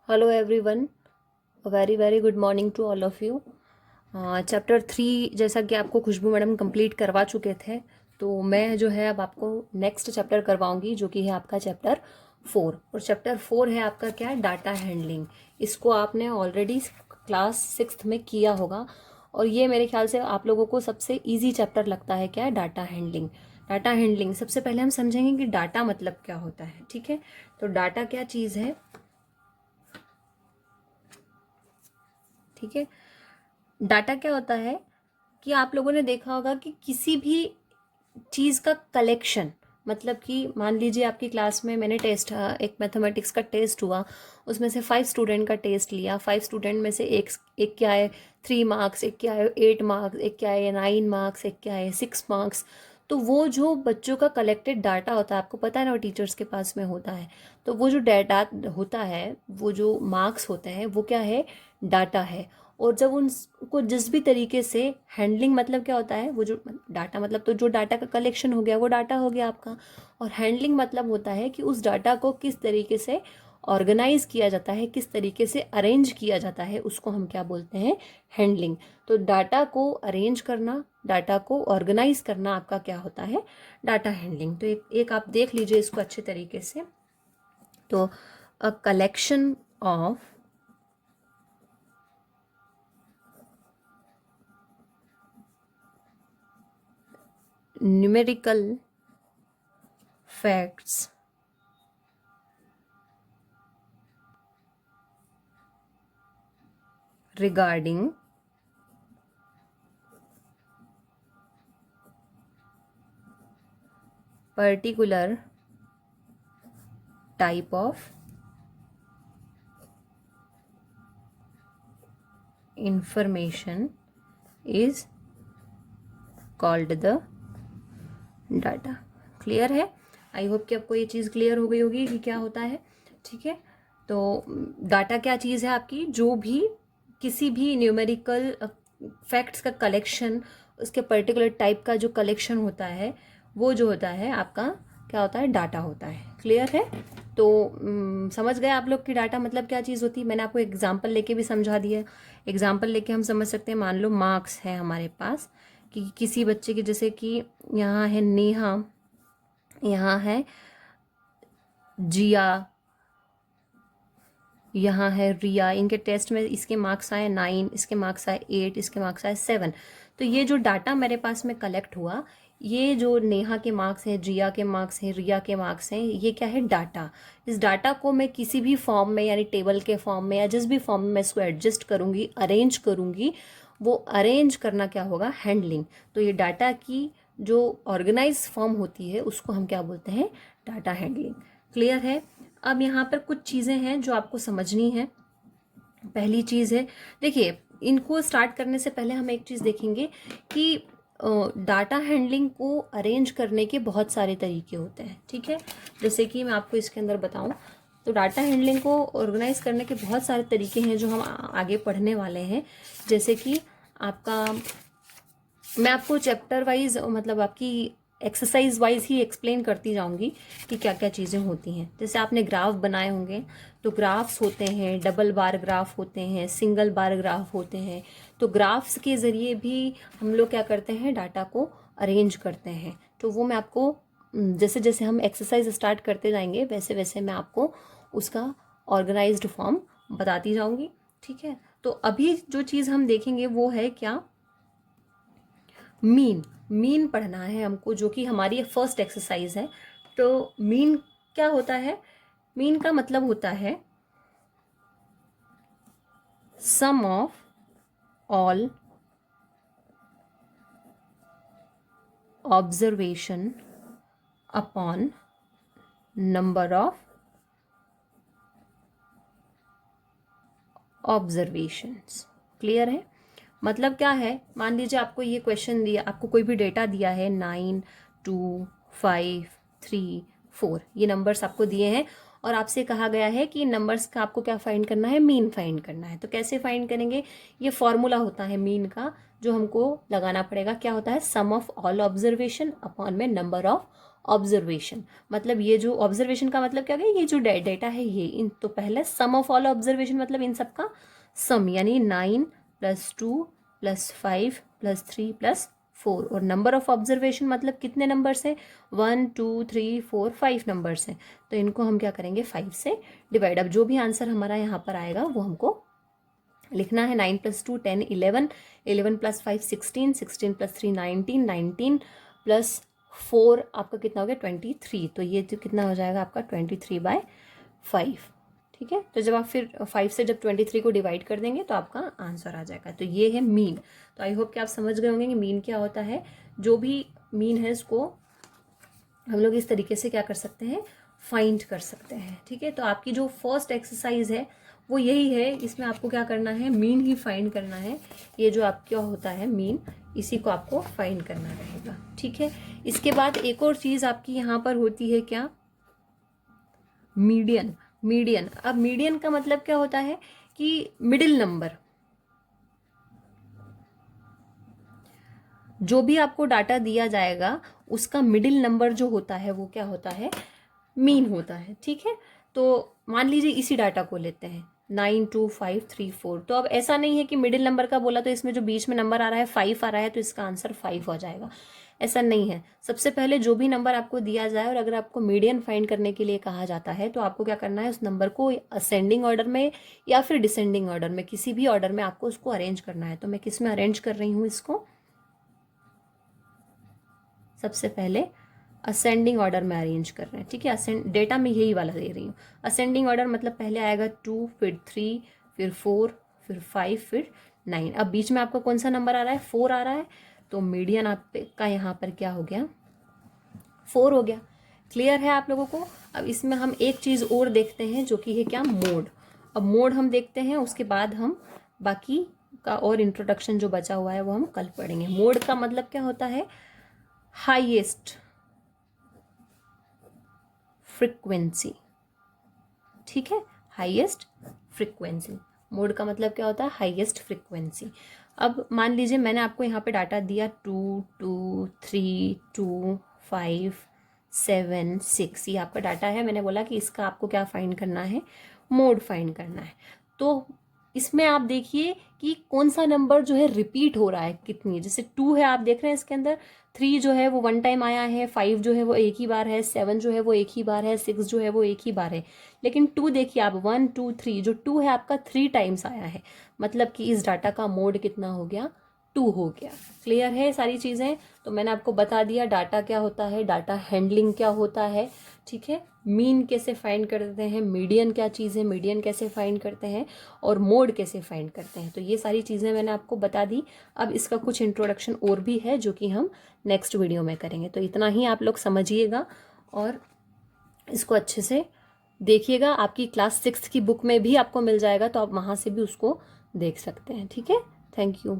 Hello everyone, very very good morning to all of you. Chapter 3 जैसा कि आपको खुशबू madam complete करवा चुके थे, तो मैं जो है अब आपको नेक्स्ट चैप्टर करवाऊंगी जो कि है आपका चैप्टर 4। और चैप्टर 4 है आपका क्या है, डाटा हैंडलिंग। इसको आपने ऑलरेडी क्लास 6th में किया होगा और ये मेरे ख्याल से आप लोगों को सबसे ईजी चैप्टर लगता है। क्या है डाटा हैंडलिंग? डाटा हैंडलिंग सबसे पहले हम समझेंगे कि डाटा मतलब क्या होता है। ठीक है, तो डाटा क्या चीज़ है? ठीक है, डाटा क्या होता है कि आप लोगों ने देखा होगा कि किसी भी चीज़ का कलेक्शन, मतलब कि मान लीजिए आपकी क्लास में मैंने टेस्ट, एक मैथमेटिक्स का टेस्ट हुआ, उसमें से 5 स्टूडेंट का टेस्ट लिया। 5 स्टूडेंट में से एक एक क्या है 3 मार्क्स, एक क्या है 8 मार्क्स, एक क्या है 9 मार्क्स, एक क्या है 6 मार्क्स। तो वो जो बच्चों का कलेक्टेड डाटा होता है, आपको पता है ना, वो टीचर्स के पास में होता है। तो वो जो डाटा होता है, वो जो मार्क्स होते हैं, वो क्या है, डाटा है। और जब उनको जिस भी तरीके से हैंडलिंग, मतलब क्या होता है, वो जो डाटा मतलब, तो जो डाटा का कलेक्शन हो गया वो डाटा हो गया आपका। और हैंडलिंग मतलब होता है कि उस डाटा को किस तरीके से ऑर्गेनाइज किया जाता है, किस तरीके से अरेंज किया जाता है, उसको हम क्या बोलते हैं, हैंडलिंग। तो डाटा को अरेंज करना, डाटा को ऑर्गेनाइज करना आपका क्या होता है, डाटा हैंडलिंग। तो एक आप देख लीजिए इसको अच्छे तरीके से। तो a collection of numerical facts regarding particular type of information is called the data। Clear है? आई होप कि आपको ये चीज़ क्लियर हो गई होगी कि क्या होता है। ठीक है, तो डाटा क्या चीज़ है आपकी, जो भी किसी भी न्यूमेरिकल फैक्ट्स का कलेक्शन, उसके पर्टिकुलर टाइप का जो कलेक्शन होता है, वो जो होता है आपका क्या होता है, डाटा होता है। क्लियर है? तो समझ गए आप लोग कि डाटा मतलब क्या चीज़ होती है। मैंने आपको एग्जाम्पल लेके भी समझा दिया। एग्जाम्पल लेके हम समझ सकते हैं। मान लो मार्क्स है हमारे पास कि किसी बच्चे की, जैसे कि यहाँ है नेहा, यहाँ है जिया, यहाँ है रिया। इनके टेस्ट में इसके मार्क्स आए 9, इसके मार्क्स आए 8, इसके मार्क्स आए 7। तो ये जो डाटा मेरे पास में कलेक्ट हुआ, ये जो नेहा के मार्क्स हैं, जिया के मार्क्स हैं, रिया के मार्क्स हैं, ये क्या है, डाटा। इस डाटा को मैं किसी भी फॉर्म में, यानी टेबल के फॉर्म में या जिस भी फॉर्म में मैं इसको एडजस्ट करूँगी, अरेंज करूँगी, वो अरेंज करना क्या होगा, हैंडलिंग। तो ये डाटा की जो ऑर्गेनाइज फॉर्म होती है उसको हम क्या बोलते हैं, डाटा हैंडलिंग। क्लियर है? अब यहाँ पर कुछ चीज़ें हैं जो आपको समझनी है। पहली चीज़ है, देखिए, इनको स्टार्ट करने से पहले हम एक चीज़ देखेंगे कि डाटा हैंडलिंग को अरेंज करने के बहुत सारे तरीके होते हैं। ठीक है, जैसे कि मैं आपको इसके अंदर बताऊं, तो डाटा हैंडलिंग को ऑर्गेनाइज करने के बहुत सारे तरीके हैं जो हम आगे पढ़ने वाले हैं। जैसे कि आपका, मैं आपको चैप्टर वाइज, मतलब आपकी एक्सरसाइज वाइज ही एक्सप्लेन करती जाऊंगी कि क्या क्या चीज़ें होती हैं। जैसे आपने ग्राफ बनाए होंगे, तो ग्राफ्स होते हैं, डबल बार ग्राफ होते हैं, सिंगल बार ग्राफ होते हैं। तो ग्राफ्स के ज़रिए भी हम लोग क्या करते हैं, डाटा को अरेंज करते हैं। तो वो मैं आपको जैसे जैसे हम एक्सरसाइज स्टार्ट करते जाएंगे, वैसे वैसे मैं आपको उसका ऑर्गेनाइज्ड फॉर्म बताती जाऊंगी। ठीक है, तो अभी जो चीज़ हम देखेंगे वो है क्या, मीन। मीन पढ़ना है हमको, जो कि हमारी फर्स्ट एक्सरसाइज है। तो मीन क्या होता है? मीन का मतलब होता है sum of all observation upon number of observations. Clear है? मतलब क्या है, मान लीजिए आपको ये क्वेश्चन दिया, आपको कोई भी डेटा दिया है, 9, 2, 5, 3, 4, ये नंबर्स आपको दिए हैं और आपसे कहा गया है कि इन नंबर्स का आपको क्या फाइंड करना है, मीन फाइंड करना है। तो कैसे फाइंड करेंगे? ये फॉर्मूला होता है मीन का, जो हमको लगाना पड़ेगा। क्या होता है? Sum of all observation upon में नंबर ऑफ ऑब्जर्वेशन, मतलब ये जो ऑब्जर्वेशन का मतलब क्या है, ये जो डेटा है ये इन, तो पहले सम ऑफ ऑल ऑब्जर्वेशन मतलब इन सबका सम, यानी 9 + 2 + 5 + 3 + 4, और नंबर ऑफ ऑब्जर्वेशन मतलब कितने नंबर्स हैं, 1 2 3 4 5 नंबर्स हैं, तो इनको हम क्या करेंगे 5 से डिवाइड। अब जो भी आंसर हमारा यहाँ पर आएगा वो हमको लिखना है। 9 + 2 10 11, 11 + 5 16, 16 + 3 19, 19 + 4 आपका कितना हो गया 23, तो ये जो कितना हो जाएगा आपका 23/5। ठीक है, तो जब आप फिर 5 से जब 23 को डिवाइड कर देंगे तो आपका आंसर आ जाएगा। तो ये है मीन। तो आई होप कि आप समझ गए होंगे कि मीन क्या होता है। जो भी मीन है इसको हम लोग इस तरीके से क्या कर सकते हैं, फाइंड कर सकते हैं। ठीक है, तो आपकी जो फर्स्ट एक्सरसाइज है वो यही है, इसमें आपको क्या करना है, मीन ही फाइंड करना है। ये जो आपका होता है मीन, इसी को आपको फाइंड करना रहेगा। ठीक है, इसके बाद एक और चीज आपकी यहाँ पर होती है क्या, मीडियन। मीडियन, अब मीडियन का मतलब क्या होता है कि मिडिल नंबर। जो भी आपको डाटा दिया जाएगा उसका मिडिल नंबर जो होता है वो क्या होता है, मीन होता है। ठीक है, तो मान लीजिए इसी डाटा को लेते हैं 9 2 5 3 4, तो अब ऐसा नहीं है कि मिडिल नंबर का बोला तो इसमें जो बीच में नंबर आ रहा है 5 आ रहा है तो इसका आंसर 5 हो जाएगा, ऐसा नहीं है। सबसे पहले जो भी नंबर आपको दिया जाए और अगर आपको मीडियन फाइंड करने के लिए कहा जाता है तो आपको क्या करना है, उस नंबर को असेंडिंग ऑर्डर में या फिर डिसेंडिंग ऑर्डर में, किसी भी ऑर्डर में आपको उसको अरेंज करना है। तो मैं किस में अरेंज कर रही हूँ इसको, सबसे पहले असेंडिंग ऑर्डर में अरेंज कर रहे हैं। ठीक है, असेंड डेटा में यही वाला दे रही हूँ। असेंडिंग ऑर्डर मतलब पहले आएगा 2, फिर 3, फिर 4, फिर 5, फिर 9। अब बीच में आपका कौन सा नंबर आ रहा है, 4 आ रहा है, तो मीडियन आपका यहाँ पर क्या हो गया, 4 हो गया। क्लियर है आप लोगों को। अब इसमें हम एक चीज़ और देखते हैं जो कि है क्या, मोड। अब मोड हम देखते हैं, उसके बाद हम बाकी का और इंट्रोडक्शन जो बचा हुआ है वो हम कल पढ़ेंगे। मोड का मतलब क्या होता है, हाईएस्ट फ्रीक्वेंसी। ठीक है, हाईएस्ट फ्रीक्वेंसी, मोड का मतलब क्या होता है, हाईएस्ट फ्रीक्वेंसी। अब मान लीजिए मैंने आपको यहाँ पे डाटा दिया 2 2 3 2 5 7 6, ये आपका डाटा है। मैंने बोला कि इसका आपको क्या फाइंड करना है, मोड फाइंड करना है। तो इसमें आप देखिए कि कौन सा नंबर जो है रिपीट हो रहा है कितनी, जैसे 2 है, आप देख रहे हैं इसके अंदर 3 जो है वो 1 टाइम आया है, 5 जो है वो एक ही बार है, 7 जो है वो एक ही बार है, 6 जो है वो एक ही बार है। लेकिन 2 देखिए आप, 1 2 3, जो 2 है आपका 3 टाइम्स आया है, मतलब कि इस डाटा का मोड कितना हो गया, 2 हो गया। क्लियर है सारी चीज़ें। तो मैंने आपको बता दिया डाटा क्या होता है, डाटा हैंडलिंग क्या होता है। ठीक है, मीन कैसे फाइंड करते हैं, मीडियन क्या चीज़ है, मीडियन कैसे फाइंड करते हैं, और मोड कैसे फाइंड करते हैं। तो ये सारी चीज़ें मैंने आपको बता दी। अब इसका कुछ इंट्रोडक्शन और भी है जो कि हम नेक्स्ट वीडियो में करेंगे। तो इतना ही आप लोग समझिएगा और इसको अच्छे से देखिएगा। आपकी क्लास 6 की बुक में भी आपको मिल जाएगा, तो आप वहाँ से भी उसको देख सकते हैं। ठीक है, थैंक यू।